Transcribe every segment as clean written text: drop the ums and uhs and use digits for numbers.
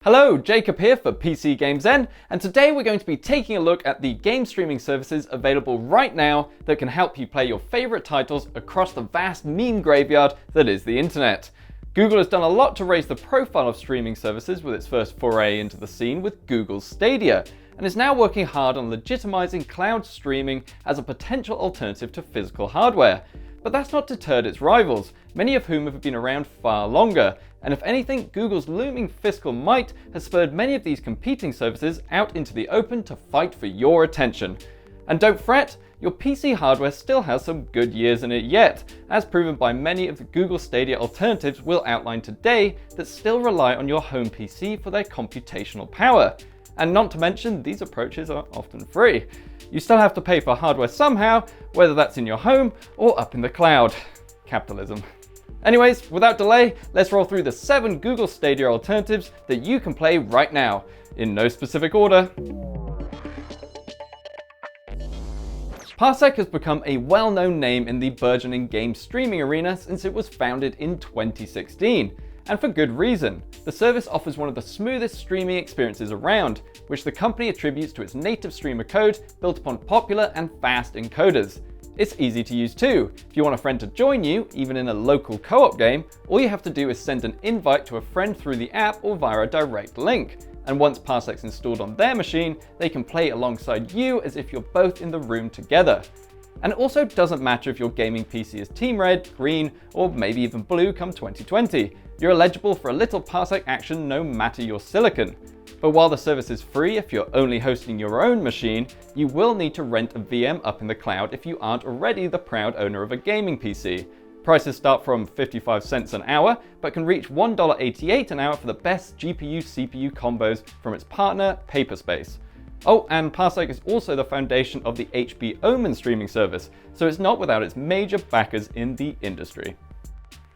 Hello, Jacob here for PC Games Zen, and today we're going to be taking a look at the game streaming services available right now that can help you play your favorite titles across the vast meme graveyard that is the internet. Google has done a lot to raise the profile of streaming services with its first foray into the scene with Google Stadia, and is now working hard on legitimizing cloud streaming as a potential alternative to physical hardware. But that's not deterred its rivals, many of whom have been around far longer. And if anything, Google's looming fiscal might has spurred many of these competing services out into the open to fight for your attention. And don't fret, your PC hardware still has some good years in it yet, as proven by many of the Google Stadia alternatives we'll outline today that still rely on your home PC for their computational power. And not to mention, these approaches are often free. You still have to pay for hardware somehow, whether that's in your home or up in the cloud. Capitalism. Anyways, without delay, let's roll through the 7 Google Stadia alternatives that you can play right now, in no specific order. Parsec has become a well-known name in the burgeoning game streaming arena since it was founded in 2016. And for good reason. The service offers one of the smoothest streaming experiences around, which the company attributes to its native streamer code built upon popular and fast encoders. It's easy to use too. If you want a friend to join you, even in a local co-op game, all you have to do is send an invite to a friend through the app or via a direct link. And once Parsec's installed on their machine, they can play alongside you as if you're both in the room together. And it also doesn't matter if your gaming PC is Team Red, Green, or maybe even Blue come 2020. You're eligible for a little Parsec action no matter your silicon. But while the service is free if you're only hosting your own machine, you will need to rent a VM up in the cloud if you aren't already the proud owner of a gaming PC. Prices start from 55 cents an hour, but can reach $1.88 an hour for the best GPU-CPU combos from its partner, Paperspace. Oh, and Parsec is also the foundation of the HP Omen streaming service, so it's not without its major backers in the industry.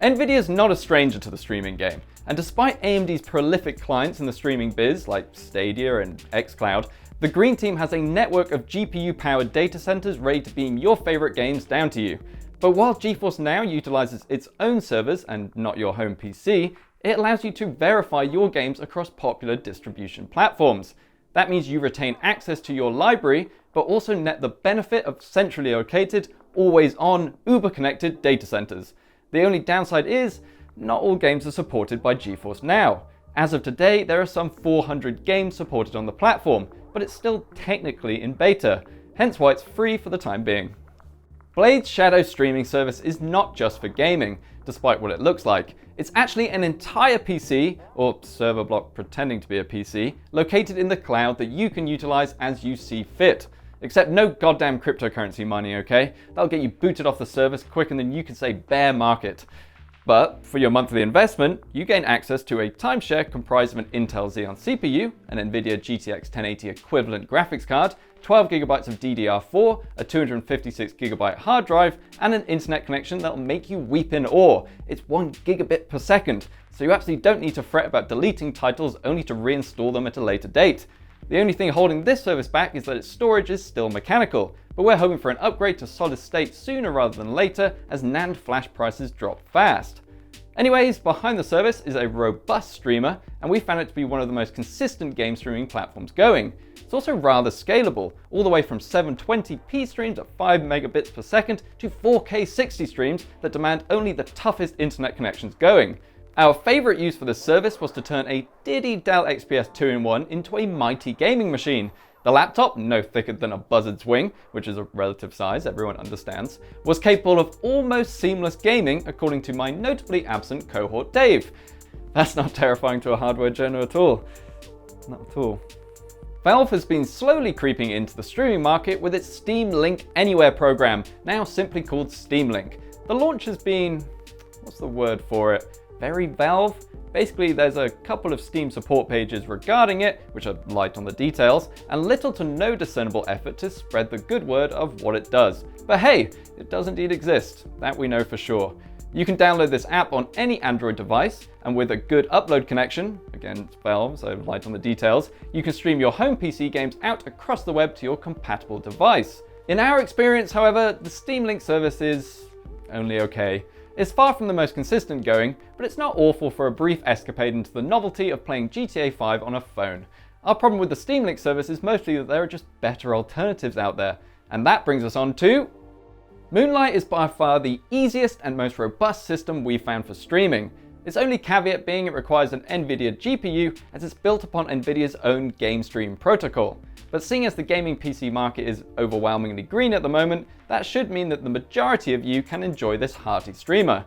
Nvidia is not a stranger to the streaming game, and despite AMD's prolific clients in the streaming biz like Stadia and xCloud, the Green team has a network of GPU-powered data centers ready to beam your favorite games down to you. But while GeForce now utilizes its own servers and not your home PC, it allows you to verify your games across popular distribution platforms. That means you retain access to your library, but also net the benefit of centrally located, always-on, uber-connected data centers. The only downside is, not all games are supported by GeForce Now. As of today, there are some 400 games supported on the platform, but it's still technically in beta, hence why it's free for the time being. Blade's Shadow streaming service is not just for gaming, despite what it looks like. It's actually an entire PC, or server block pretending to be a PC, located in the cloud that you can utilize as you see fit. Except no goddamn cryptocurrency mining, okay? That'll get you booted off the service quicker than you can say bear market. But for your monthly investment, you gain access to a timeshare comprised of an Intel Xeon CPU, an NVIDIA GTX 1080 equivalent graphics card, 12GB of DDR4, a 256GB hard drive, and an internet connection that'll make you weep in awe. It's 1 gigabit per second, so you absolutely don't need to fret about deleting titles only to reinstall them at a later date. The only thing holding this service back is that its storage is still mechanical, but we're hoping for an upgrade to solid state sooner rather than later as NAND flash prices drop fast. Anyways, behind the service is a robust streamer, and we found it to be one of the most consistent game streaming platforms going. It's also rather scalable, all the way from 720p streams at 5 megabits per second to 4K 60 streams that demand only the toughest internet connections going. Our favorite use for this service was to turn a Diddy Dell XPS 2-in-1 into a mighty gaming machine. The laptop, no thicker than a buzzard's wing, which is a relative size everyone understands, was capable of almost seamless gaming according to my notably absent cohort Dave. That's not terrifying to a hardware journal at all. Not at all. Valve has been slowly creeping into the streaming market with its Steam Link Anywhere program, now simply called Steam Link. The launch has been, what's the word for it? Very Valve? Basically, there's a couple of Steam support pages regarding it, which are light on the details, and little to no discernible effort to spread the good word of what it does. But hey, it does indeed exist, that we know for sure. You can download this app on any Android device, and with a good upload connection, again it's Valve, so light on the details, you can stream your home PC games out across the web to your compatible device. In our experience, however, the Steam Link service is only okay. It's far from the most consistent going, but it's not awful for a brief escapade into the novelty of playing GTA 5 on a phone. Our problem with the Steam Link service is mostly that there are just better alternatives out there. And that brings us on to... Moonlight is by far the easiest and most robust system we've found for streaming. Its only caveat being it requires an NVIDIA GPU as it's built upon NVIDIA's own GameStream protocol. But seeing as the gaming PC market is overwhelmingly green at the moment, that should mean that the majority of you can enjoy this hearty streamer.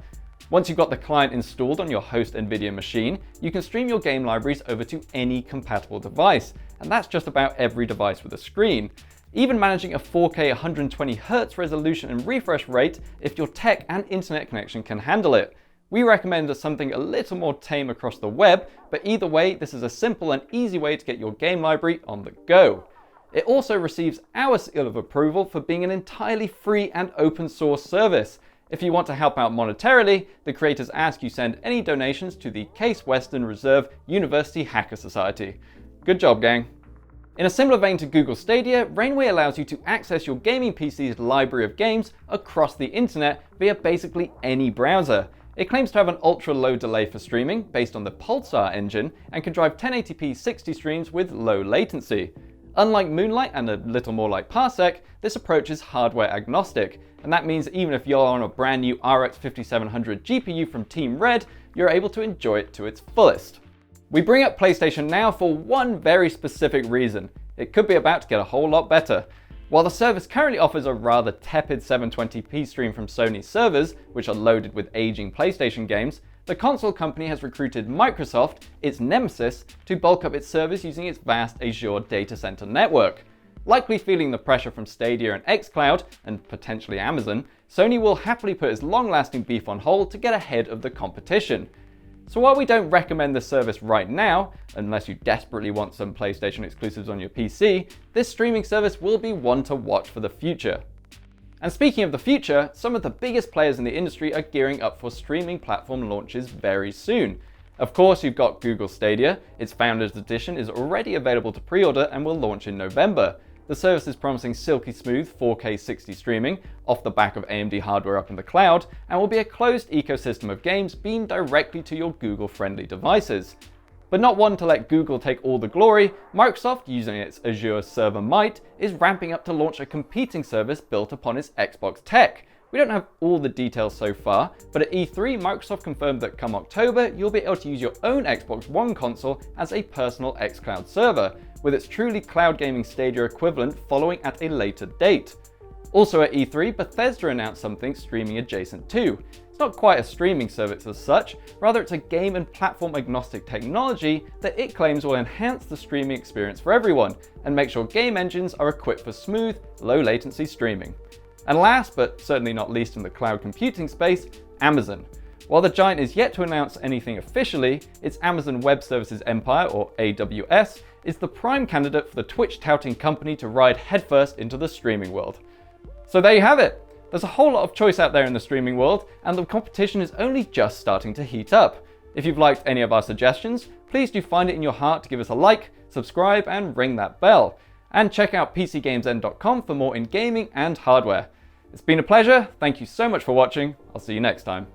Once you've got the client installed on your host NVIDIA machine, you can stream your game libraries over to any compatible device, and that's just about every device with a screen. Even managing a 4K 120Hz resolution and refresh rate if your tech and internet connection can handle it. We recommend something a little more tame across the web, but either way, this is a simple and easy way to get your game library on the go. It also receives our seal of approval for being an entirely free and open source service. If you want to help out monetarily, the creators ask you send any donations to the Case Western Reserve University Hacker Society. Good job, gang. In a similar vein to Google Stadia, Rainway allows you to access your gaming PC's library of games across the internet via basically any browser. It claims to have an ultra-low delay for streaming based on the Pulsar engine and can drive 1080p 60 streams with low latency. Unlike Moonlight and a little more like Parsec, this approach is hardware agnostic, and that means even if you're on a brand new RX 5700 GPU from Team Red, you're able to enjoy it to its fullest. We bring up PlayStation Now for one very specific reason. It could be about to get a whole lot better. While the service currently offers a rather tepid 720p stream from Sony servers, which are loaded with aging PlayStation games, the console company has recruited Microsoft, its nemesis, to bulk up its servers using its vast Azure data center network. Likely feeling the pressure from Stadia and xCloud, and potentially Amazon, Sony will happily put its long-lasting beef on hold to get ahead of the competition. So while we don't recommend this service right now, unless you desperately want some PlayStation exclusives on your PC, this streaming service will be one to watch for the future. And speaking of the future, some of the biggest players in the industry are gearing up for streaming platform launches very soon. Of course, you've got Google Stadia. Its Founders Edition is already available to pre-order and will launch in November. The service is promising silky smooth 4K 60 streaming off the back of AMD hardware up in the cloud, and will be a closed ecosystem of games beamed directly to your Google-friendly devices. But not one to let Google take all the glory, Microsoft, using its Azure server might, is ramping up to launch a competing service built upon its Xbox tech. We don't have all the details so far, but at E3, Microsoft confirmed that come October, you'll be able to use your own Xbox One console as a personal xCloud server, with its truly cloud gaming Stadia equivalent following at a later date. Also at E3, Bethesda announced something streaming adjacent too. It's not quite a streaming service as such, rather it's a game and platform agnostic technology that it claims will enhance the streaming experience for everyone and make sure game engines are equipped for smooth, low latency streaming. And last, but certainly not least in the cloud computing space, Amazon. While the giant is yet to announce anything officially, its Amazon Web Services empire, or AWS, is the prime candidate for the Twitch-touting company to ride headfirst into the streaming world. So there you have it. There's a whole lot of choice out there in the streaming world, and the competition is only just starting to heat up. If you've liked any of our suggestions, please do find it in your heart to give us a like, subscribe, and ring that bell. And check out PCGamesN.com for more in gaming and hardware. It's been a pleasure. Thank you so much for watching. I'll see you next time.